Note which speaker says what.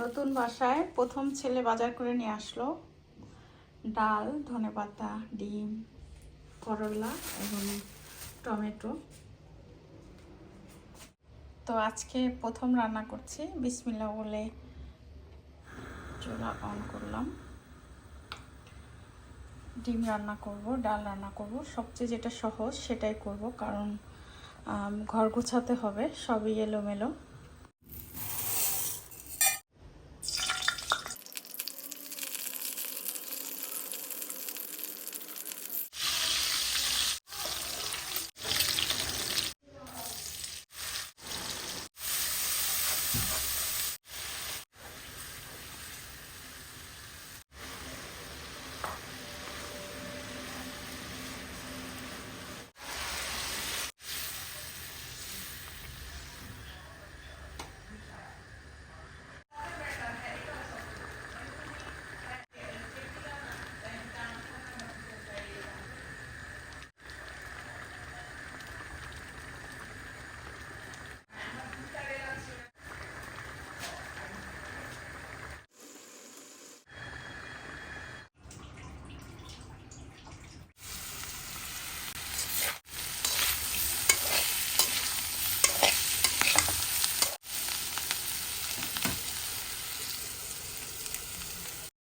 Speaker 1: নতুন বাসায় প্রথম ছেলে বাজার করে নিয়ে আসলো ডাল, ধনেপাতা, ডিম, করলা এবং টমেটো। তো আজকে প্রথম রান্না করছি, বিসমিল্লাহ বলে চুলা অন করলাম। ডিম রান্না করব, ডাল রান্না করব, সবচেয়ে যেটা সহজ সেটাই করব, কারণ ঘর গোছাতে হবে, সবই এলোমেলো।